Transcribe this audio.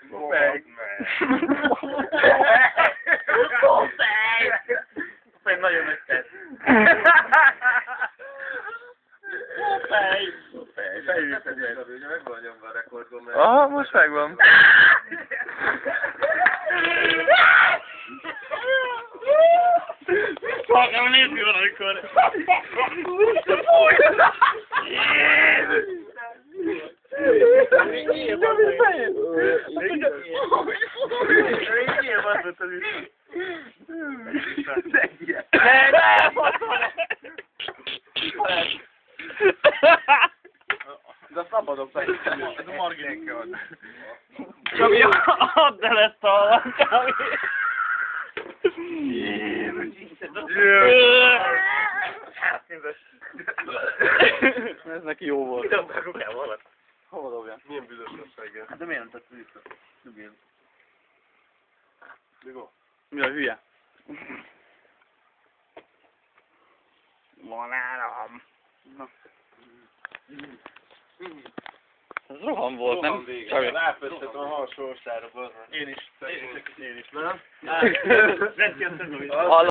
Popeg! Popeg nagyon nagy tett. Popeg! Megvan nyomva a rekordon, mert... Aha, most megvan. Fogom nézni valamikor. De szabadok fel, ez a Marginénke ad. Csabi, add el ezt a alatt. Ez neki jó volt. Ide akarok el valamit. Hova dobjál? Milyen büdösséggel. Hát de miért nem tett vissza? Nyugodj. Ligó? Mi a hülye? Van állam. Ez rohan volt, nem? Csak ráfesztek a hal sorsára, bazd meg. Én is. Nem? Hallom.